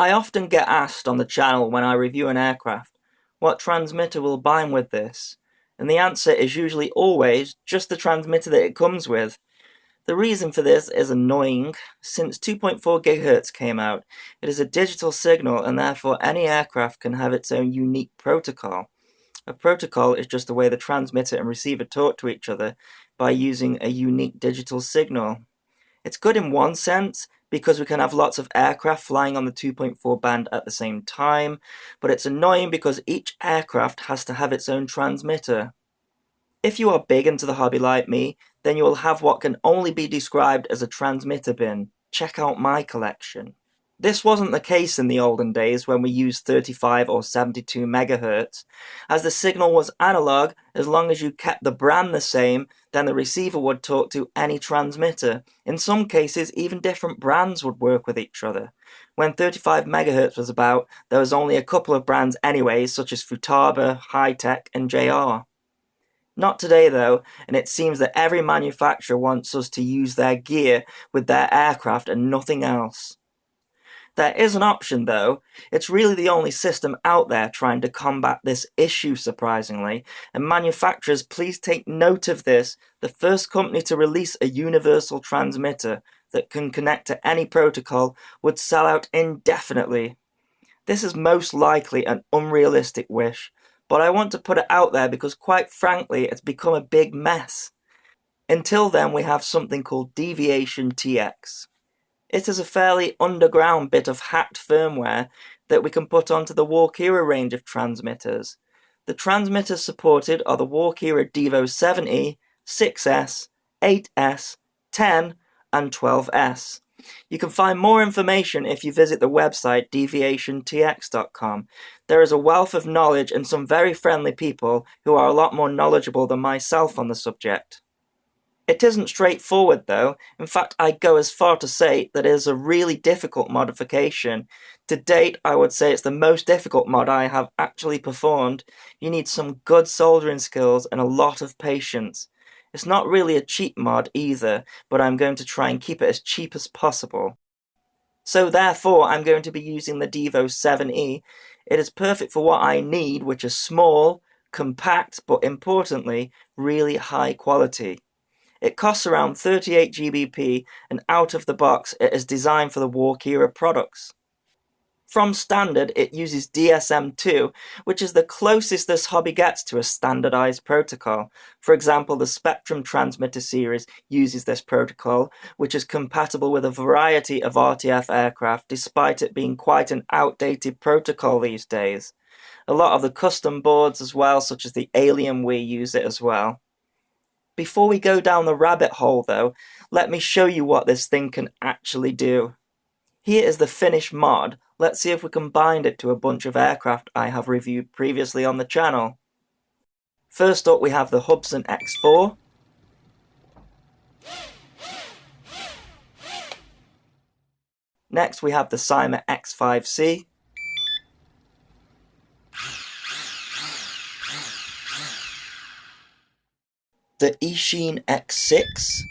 I often get asked on the channel when I review an aircraft, what transmitter will bind with this? And the answer is usually always just the transmitter that it comes with. The reason for this is annoying. Since 2.4 GHz came out, it is a digital signal and therefore any aircraft can have its own unique protocol. A protocol is just the way the transmitter and receiver talk to each other by using a unique digital signal. It's good in one sense, because we can have lots of aircraft flying on the 2.4 band at the same time, but it's annoying because each aircraft has to have its own transmitter. If you are big into the hobby like me, then you will have what can only be described as a transmitter bin. Check out my collection. This wasn't the case in the olden days when we used 35 or 72 MHz, as the signal was analog. As long as you kept the brand the same, then the receiver would talk to any transmitter. In some cases, even different brands would work with each other. When 35 MHz was about, there was only a couple of brands anyway, such as Futaba, Hi-Tech and JR. Not today though, and it seems that every manufacturer wants us to use their gear with their aircraft and nothing else. There is an option though. It's really the only system out there trying to combat this issue, surprisingly, and manufacturers, please take note of this. The first company to release a universal transmitter that can connect to any protocol would sell out indefinitely. This is most likely an unrealistic wish, but I want to put it out there because quite frankly it's become a big mess. Until then, we have something called Deviation TX. It is a fairly underground bit of hacked firmware that we can put onto the Walk-Era range of transmitters. The transmitters supported are the Walk-Era Devo 7E, 6S, 8S, 10 and 12S. You can find more information if you visit the website Deviationtx.com. There is a wealth of knowledge and some very friendly people who are a lot more knowledgeable than myself on the subject. It isn't straightforward though. In fact, I'd go as far to say that it is a really difficult modification. To date, I would say it's the most difficult mod I have actually performed. You need some good soldering skills and a lot of patience. It's not really a cheap mod either, but I'm going to try and keep it as cheap as possible. So therefore, I'm going to be using the Devo 7E. It is perfect for what I need, which is small, compact, but importantly, really high quality. It costs around 38 GBP, and out of the box it is designed for the Walk-Era products. From standard, it uses DSM2, which is the closest this hobby gets to a standardized protocol. For example, the Spectrum transmitter series uses this protocol, which is compatible with a variety of RTF aircraft, despite it being quite an outdated protocol these days. A lot of the custom boards as well, such as the Alienware, use it as well. Before we go down the rabbit hole though, let me show you what this thing can actually do. Here is the finished mod. Let's see if we can bind it to a bunch of aircraft I have reviewed previously on the channel. First up we have the Hubsan X4. Next we have the Cyma X5C. The Eachine X6,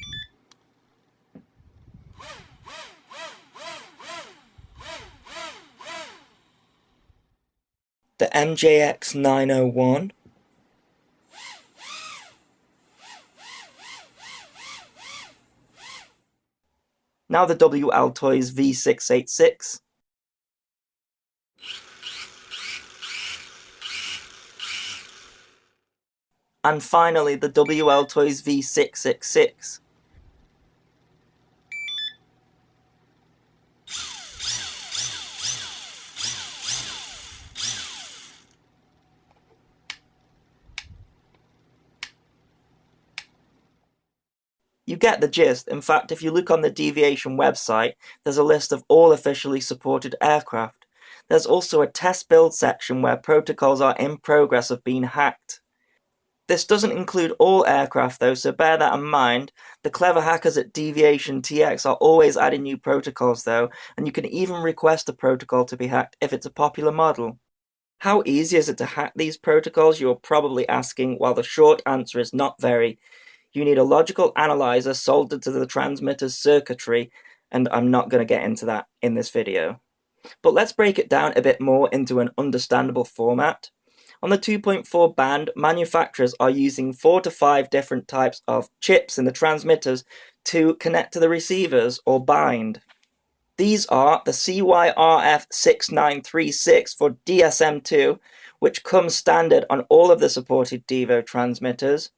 the MJX 901, now the WL Toys V686, and finally the WL Toys V666. You get the gist. In fact, if you look on the Deviation website, there's a list of all officially supported aircraft. There's also a test build section where protocols are in progress of being hacked. This doesn't include all aircraft though, so bear that in mind. The clever hackers at Deviation TX are always adding new protocols though, and you can even request a protocol to be hacked if it's a popular model. How easy is it to hack these protocols, you're probably asking? Well, the short answer is not very. You need a logical analyzer soldered to the transmitter's circuitry, and I'm not going to get into that in this video. but let's break it down a bit more into an understandable format. On the 2.4 band, manufacturers are using 4 to 5 different types of chips in the transmitters to connect to the receivers or bind. These are the CYRF6936 for DSM2, which comes standard on all of the supported Devo transmitters,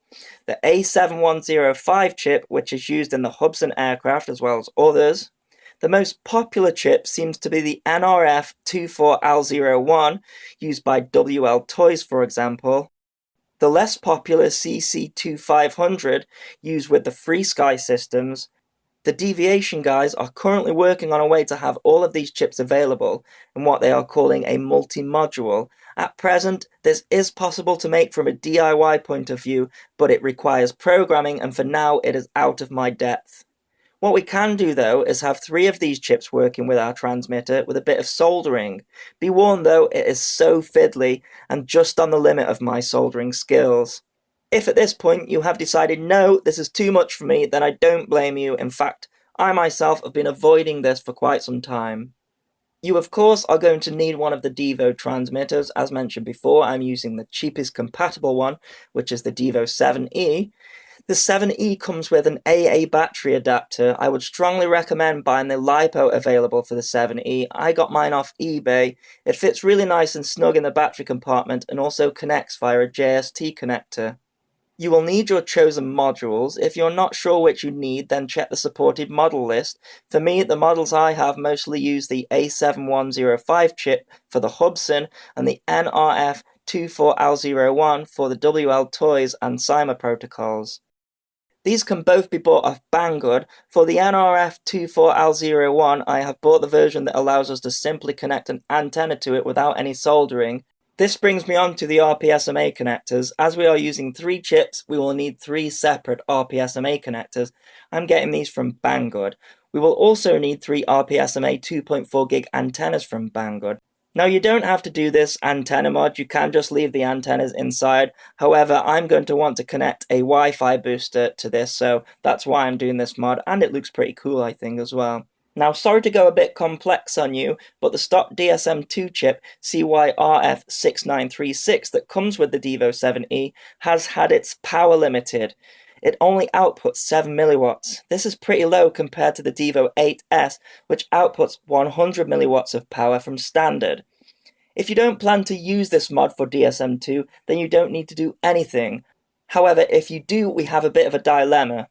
the A7105 chip, which is used in the Hubsan aircraft as well as others. The most popular chip seems to be the NRF24L01, used by WL Toys for example. The less popular CC2500, used with the Frsky systems. The Deviation guys are currently working on a way to have all of these chips available in what they are calling a multi-module. At present, this is possible to make from a DIY point of view, but it requires programming and for now it is out of my depth. What we can do though is have 3 of these chips working with our transmitter with a bit of soldering. Be warned though, it is so fiddly and just on the limit of my soldering skills. If at this point you have decided no, this is too much for me, then I don't blame you. In fact, I myself have been avoiding this for quite some time. You of course are going to need one of the Devo transmitters. As mentioned before, I'm using the cheapest compatible one, which is the Devo 7E. The 7E comes with an AA battery adapter. I would strongly recommend buying the lipo available for the 7E. I got mine off eBay. It fits really nice and snug in the battery compartment and also connects via a JST connector. You will need your chosen modules. If you're not sure which you need, then check the supported model list. For me, the models I have mostly use the A7105 chip for the Hubsan and the NRF24L01 for the WL Toys and SIMA protocols. These can both be bought off Banggood. For the NRF24L01, I have bought the version that allows us to simply connect an antenna to it without any soldering. This brings me on to the RPSMA connectors. As we are using 3 chips, we will need 3 separate RPSMA connectors. I'm getting these from Banggood. We will also need 3 RPSMA 2.4 gig antennas from Banggood. Now you don't have to do this antenna mod, you can just leave the antennas inside. However, I'm going to want to connect a Wi-Fi booster to this, so that's why I'm doing this mod, and it looks pretty cool I think as well. Now sorry to go a bit complex on you, but the stock DSM2 chip CYRF6936 that comes with the Devo 7E has had its power limited. It only outputs 7 milliwatts. This is pretty low compared to the Devo 8S, which outputs 100 milliwatts of power from standard. If you don't plan to use this mod for DSM2, then you don't need to do anything. However, if you do, we have a bit of a dilemma.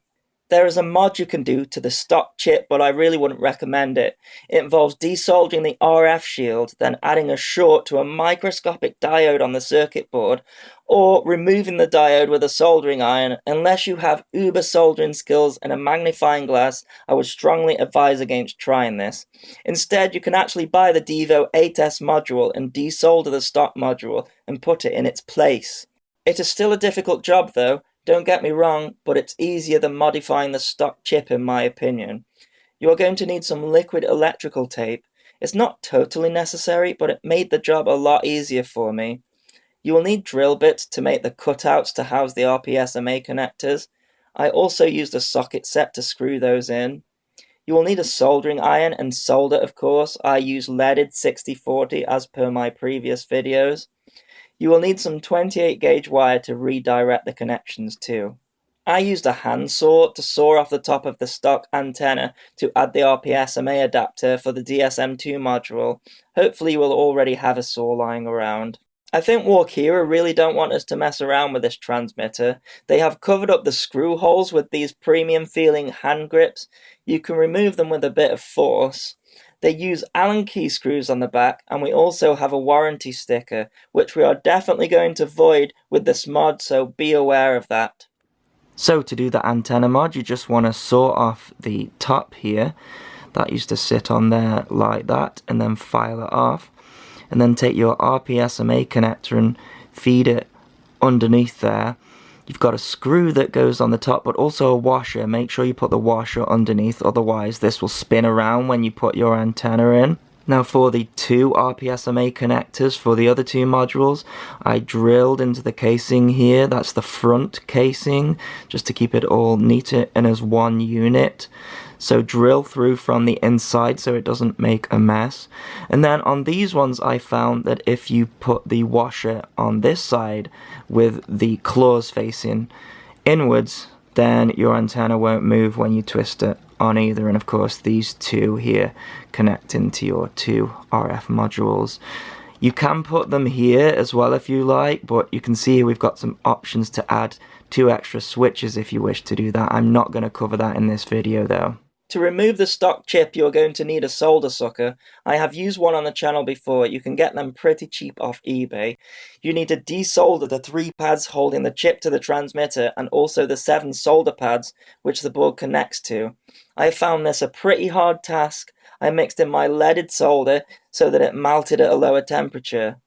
There is a mod you can do to the stock chip, but I really wouldn't recommend it. It involves desoldering the RF shield, then adding a short to a microscopic diode on the circuit board, or removing the diode with a soldering iron. Unless you have uber soldering skills and a magnifying glass, I would strongly advise against trying this. Instead, you can actually buy the Devo 8S module and desolder the stock module and put it in its place. It is still a difficult job though. Don't get me wrong, but it's easier than modifying the stock chip in my opinion. You are going to need some liquid electrical tape. It's not totally necessary, but it made the job a lot easier for me. You will need drill bits to make the cutouts to house the RPSMA connectors. I also used a socket set to screw those in. You will need a soldering iron and solder of course. I use leaded 6040 as per my previous videos. You will need some 28 gauge wire to redirect the connections too. I used a handsaw to saw off the top of the stock antenna to add the RPSMA adapter for the DSM2 module. Hopefully you will already have a saw lying around. I think Walkera really don't want us to mess around with this transmitter. They have covered up the screw holes with these premium feeling hand grips. You can remove them with a bit of force. They use Allen key screws on the back, and we also have a warranty sticker, which we are definitely going to void with this mod, so be aware of that. So to do the antenna mod, you just want to saw off the top here. That used to sit on there like that, and then file it off. And then take your RPSMA connector and feed it underneath there. You've got a screw that goes on the top, but also a washer. Make sure you put the washer underneath, otherwise this will spin around when you put your antenna in. Now for the 2 RPSMA connectors for the other 2 modules, I drilled into the casing here. That's the front casing, just to keep it all neat and as one unit. so drill through from the inside so it doesn't make a mess. And then on these ones I found that if you put the washer on this side with the claws facing inwards, then your antenna won't move when you twist it on either. And of course these two here connect into your two RF modules. You can put them here as well if you like, but you can see we've got some options to add 2 extra switches if you wish to do that. I'm not going to cover that in this video though. To remove the stock chip, you're going to need a solder sucker. I have used one on the channel before. You can get them pretty cheap off eBay. You need to desolder the 3 pads holding the chip to the transmitter and also the 7 solder pads which the board connects to. I found this a pretty hard task. I mixed in my leaded solder so that it melted at a lower temperature.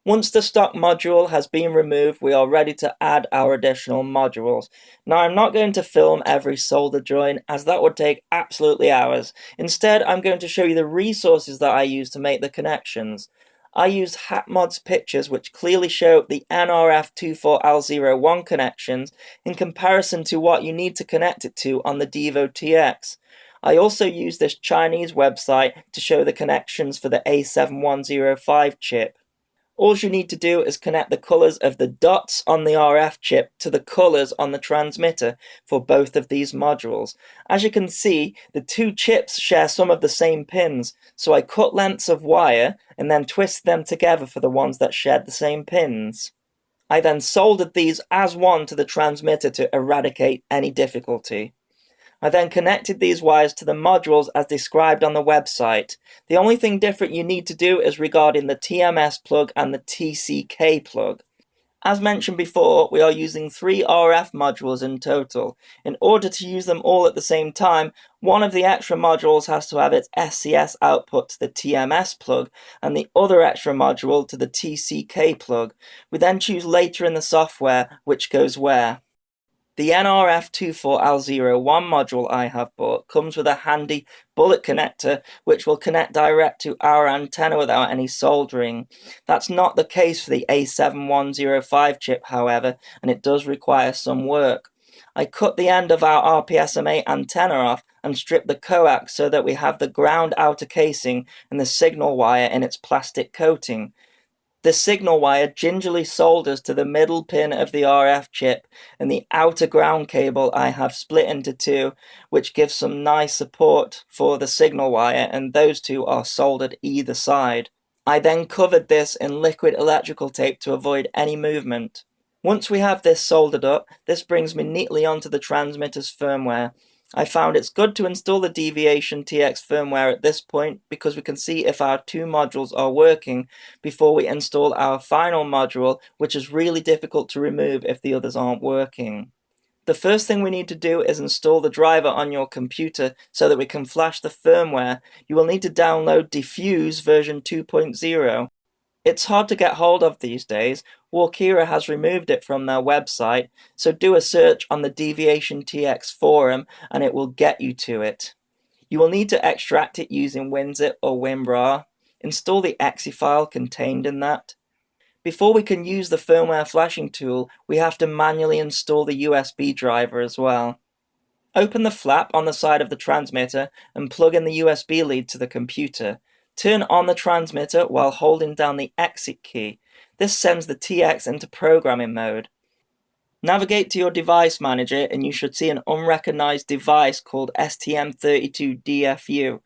Once the stock module has been removed, we are ready to add our additional modules. Now, I'm not going to film every solder joint, as that would take absolutely hours. Instead, I'm going to show you the resources that I use to make the connections. I used HatMod's pictures, which clearly show the NRF24L01 connections in comparison to what you need to connect it to on the Devo TX. I also used this Chinese website to show the connections for the A7105 chip. All you need to do is connect the colours of the dots on the RF chip to the colours on the transmitter for both of these modules. As you can see, the 2 chips share some of the same pins, so I cut lengths of wire and then twisted them together for the ones that shared the same pins. I then soldered these as one to the transmitter to eradicate any difficulty. I then connected these wires to the modules as described on the website. The only thing different you need to do is regarding the TMS plug and the TCK plug. As mentioned before, we are using 3 RF modules in total. In order to use them all at the same time, one of the extra modules has to have its SCS output to the TMS plug and the other extra module to the TCK plug. We then choose later in the software which goes where. The NRF24L01 module I have bought comes with a handy bullet connector which will connect direct to our antenna without any soldering. That's not the case for the A7105 chip, however, and it does require some work. I cut the end of our RPSMA antenna off and stripped the coax so that we have the ground outer casing and the signal wire in its plastic coating. The signal wire gingerly solders to the middle pin of the RF chip, and the outer ground cable I have split into 2, which gives some nice support for the signal wire, and those 2 are soldered either side. I then covered this in liquid electrical tape to avoid any movement. Once we have this soldered up, this brings me neatly onto the transmitter's firmware. I found it's good to install the Deviation TX firmware at this point because we can see if our 2 modules are working before we install our final module, which is really difficult to remove if the others aren't working. The first thing we need to do is install the driver on your computer so that we can flash the firmware. You will need to download Defuse version 2.0. It's hard to get hold of these days. Walkera has removed it from their website, so do a search on the Deviationtx forum and it will get you to it. You will need to extract it using WinZip or WinRAR. Install the exe file contained in that. Before we can use the firmware flashing tool, we have to manually install the USB driver as well. Open the flap on the side of the transmitter and plug in the USB lead to the computer. Turn on the transmitter while holding down the exit key. This sends the TX into programming mode. Navigate to your device manager and you should see an unrecognized device called STM32DFU.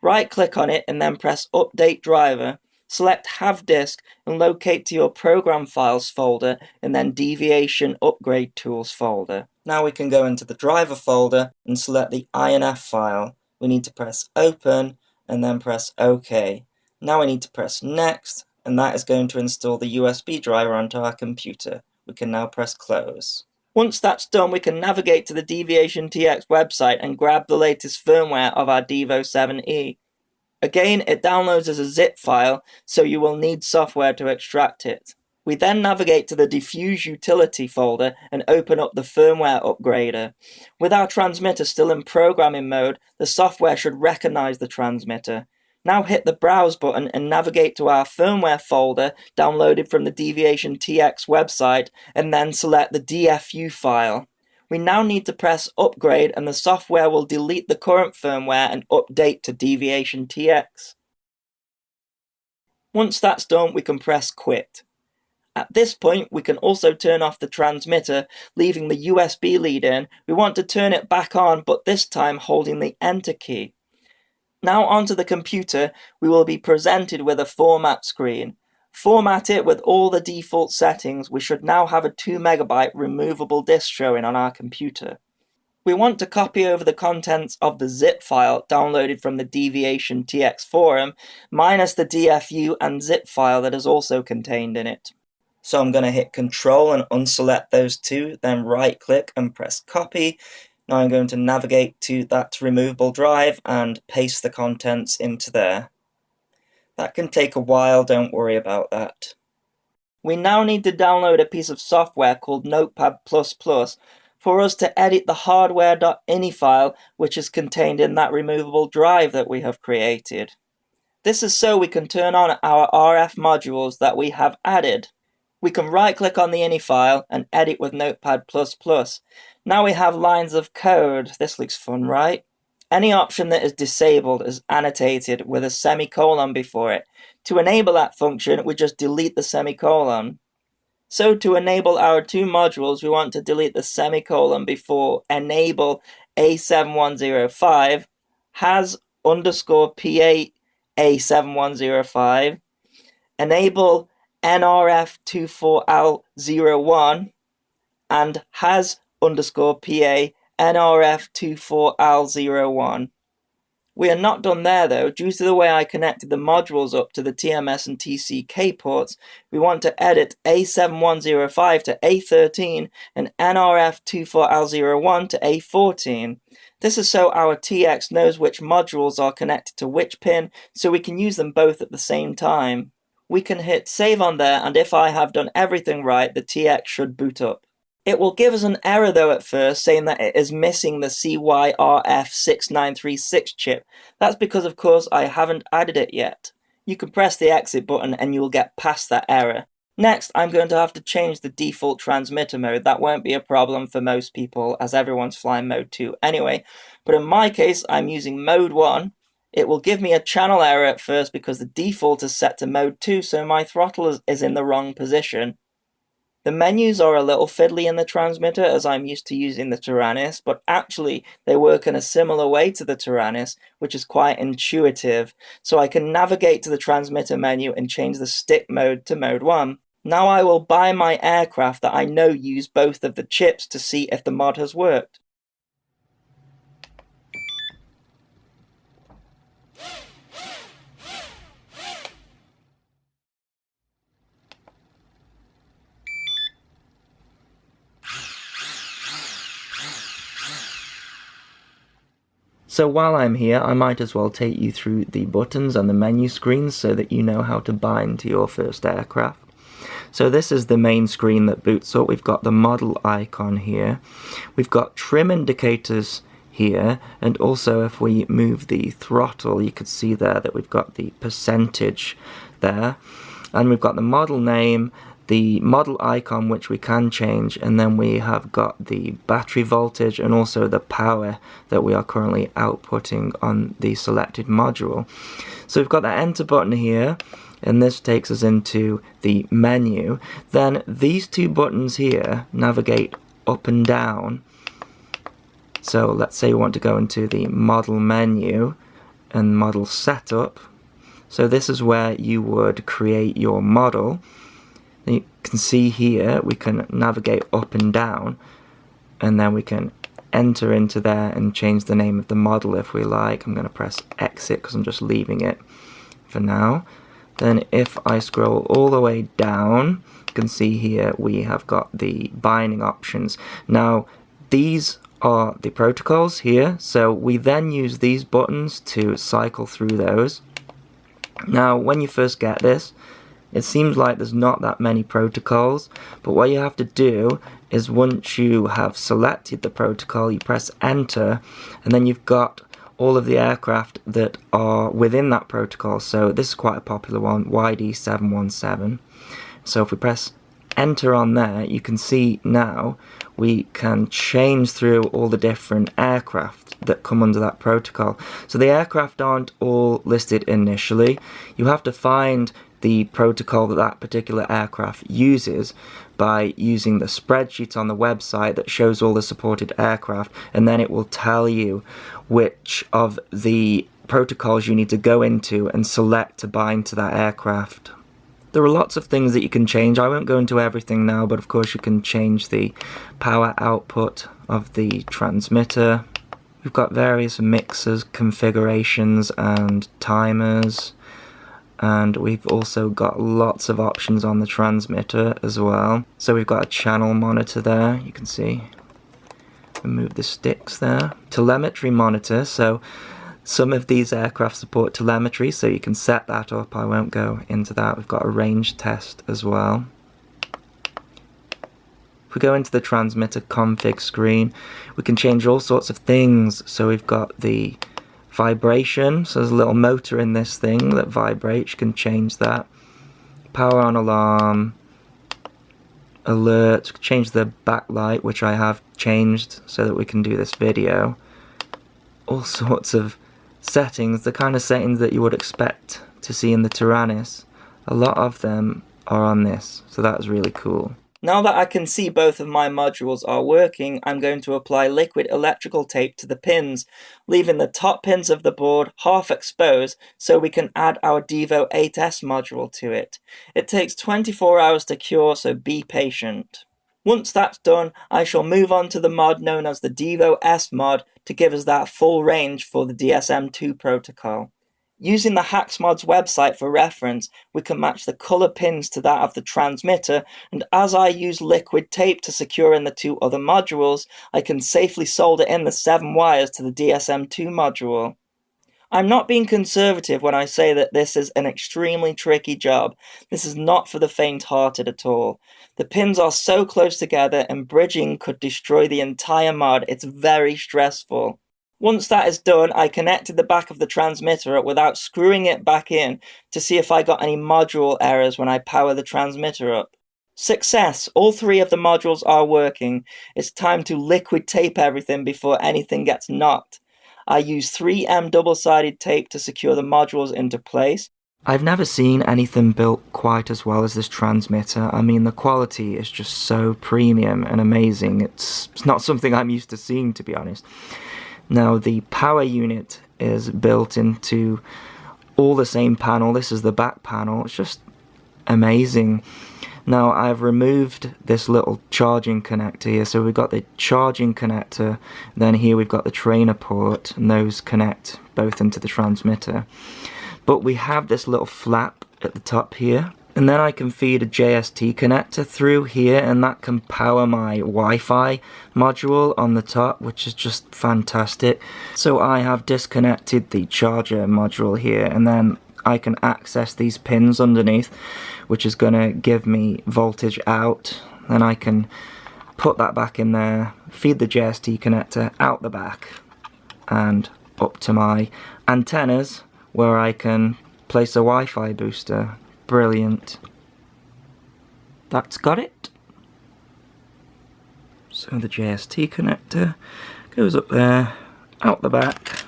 Right click on it and then press Update Driver. Select Have Disk and locate to your Program Files folder and then Deviation Upgrade Tools folder. Now we can go into the driver folder and select the INF file. We need to press Open and then press OK. Now we need to press Next, and that is going to install the USB driver onto our computer. We can now press Close. Once that's done, we can navigate to the Deviation TX website and grab the latest firmware of our Devo 7E. Again, it downloads as a zip file, so you will need software to extract it. We then navigate to the Defuse utility folder and open up the firmware upgrader. With our transmitter still in programming mode, the software should recognize the transmitter. Now hit the Browse button and navigate to our firmware folder downloaded from the Deviation TX website and then select the DFU file. We now need to press upgrade and the software will delete the current firmware and update to Deviation TX. Once that's done, we can press quit. At this point, we can also turn off the transmitter, leaving the USB lead in. We want to turn it back on, but this time holding the Enter key. Now onto the computer, we will be presented with a format screen. Format it with all the default settings. We should now have a 2 MB removable disk showing on our computer. We want to copy over the contents of the zip file downloaded from the Deviationtx forum, minus the DFU and zip file that is also contained in it. So I'm going to hit Control and unselect those two, then right click and press copy. Now I'm going to navigate to that removable drive and paste the contents into there. That can take a while, don't worry about that. We now need to download a piece of software called Notepad++ for us to edit the hardware.ini file which is contained in that removable drive that we have created. This is so we can turn on our RF modules that we have added. We can right click on the ini file and edit with Notepad++. Now we have lines of code. This looks fun, right? Any option that is disabled is annotated with a semicolon before it. To enable that function, we just delete the semicolon. So to enable our two modules, we want to delete the semicolon before enable A7105, has _PA A7105, enable NRF24AL01, and has _PA NRF24AL01. We are not done there though. Due to the way I connected the modules up to the TMS and TCK ports, we want to edit A7105 to A13 and NRF24AL01 to A14. This is so our TX knows which modules are connected to which pin, so we can use them both at the same time. We can hit save on there, and if I have done everything right, the TX should boot up. It will give us an error though at first, saying that it is missing the CYRF6936 chip. That's because of course I haven't added it yet. You can press the exit button and you will get past that error. Next, I'm going to have to change the default transmitter mode. That won't be a problem for most people as everyone's flying mode 2 anyway. But in my case, I'm using mode 1. It will give me a channel error at first because the default is set to mode 2, so my throttle is in the wrong position. The menus are a little fiddly in the transmitter as I'm used to using the Taranis, but actually they work in a similar way to the Taranis, which is quite intuitive, so I can navigate to the transmitter menu and change the stick mode to mode 1. Now I will buy my aircraft that I know use both of the chips to see if the mod has worked. So while I'm here, I might as well take you through the buttons and the menu screens so that you know how to bind to your first aircraft. So this is the main screen that boots up. We've got the model icon here. We've got trim indicators here, and also if we move the throttle, you could see there that we've got the percentage there. And we've got the model name, the model icon which we can change, and then we have got the battery voltage and also the power that we are currently outputting on the selected module. So we've got the enter button here, and this takes us into the menu. Then these two buttons here navigate up and down. So let's say we want to go into the model menu and model setup. So this is where you would create your model. You can see here we can navigate up and down, and then we can enter into there and change the name of the model if we like. I'm going to press exit because I'm just leaving it for now. Then if I scroll all the way down, you can see here we have got the binding options. Now these are the protocols here, so we then use these buttons to cycle through those. Now when you first get this, it seems like there's not that many protocols, but what you have to do is once you have selected the protocol, you press enter, and then you've got all of the aircraft that are within that protocol. So this is quite a popular one, YD717. So if we press enter on there, you can see now we can change through all the different aircraft that come under that protocol. So the aircraft aren't all listed initially. You have to find the protocol that that particular aircraft uses by using the spreadsheet on the website that shows all the supported aircraft, and then it will tell you which of the protocols you need to go into and select to bind to that aircraft. There are lots of things that you can change. I won't go into everything now, but of course you can change the power output of the transmitter. We've got various mixers, configurations and timers, and we've also got lots of options on the transmitter as well. So we've got a channel monitor there, you can see. Remove the sticks there. Telemetry monitor, so some of these aircraft support telemetry, so you can set that up. I won't go into that. We've got a range test as well. If we go into the transmitter config screen, we can change all sorts of things. So we've got the vibration, so there's a little motor in this thing that vibrates. You can change that. Power on alarm, alert, change the backlight, which I have changed so that we can do this video. All sorts of settings, the kind of settings that you would expect to see in the Tyrannus. A lot of them are on this, so that's really cool. Now that I can see both of my modules are working, I'm going to apply liquid electrical tape to the pins, leaving the top pins of the board half exposed so we can add our Devo 8S module to it. It takes 24 hours to cure, so be patient. Once that's done, I shall move on to the mod known as the Devo S mod to give us that full range for the DSM-2 protocol. Using the HacksMod's website for reference, we can match the colour pins to that of the transmitter, and as I use liquid tape to secure in the two other modules, I can safely solder in the 7 wires to the DSM-2 module. I'm not being conservative when I say that this is an extremely tricky job. This is not for the faint-hearted at all. The pins are so close together and bridging could destroy the entire mod. It's very stressful. Once that is done, I connected the back of the transmitter up without screwing it back in to see if I got any module errors when I power the transmitter up. Success! All 3 of the modules are working. It's time to liquid tape everything before anything gets knocked. I use 3M double-sided tape to secure the modules into place. I've never seen anything built quite as well as this transmitter. I mean, the quality is just so premium and amazing. It's not something I'm used to seeing, to be honest. Now, the power unit is built into all the same panel. This is the back panel. It's just amazing. Now, I've removed this little charging connector here. So we've got the charging connector, then here we've got the trainer port, and those connect both into the transmitter. But we have this little flap at the top here, and then I can feed a JST connector through here, and that can power my Wi-Fi module on the top, which is just fantastic. So I have disconnected the charger module here, and then I can access these pins underneath, which is going to give me voltage out. Then I can put that back in there, feed the JST connector out the back, and up to my antennas, where I can place a Wi-Fi booster. Brilliant. That's got it. So the JST connector goes up there, out the back,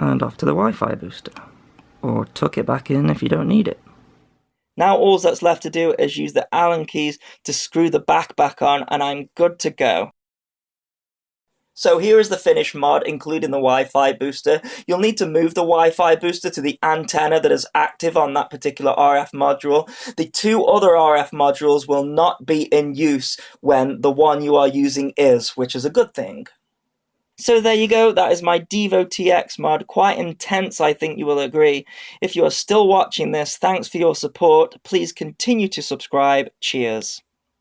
and off to the Wi-Fi booster. Or tuck it back in if you don't need it. Now all that's left to do is use the Allen keys to screw the back on, and I'm good to go. So here is the finished mod, including the Wi-Fi booster. You'll need to move the Wi-Fi booster to the antenna that is active on that particular RF module. The 2 other RF modules will not be in use when the one you are using is, which is a good thing. So there you go, that is my Devo TX mod. Quite intense, I think you will agree. If you are still watching this, thanks for your support. Please continue to subscribe. Cheers.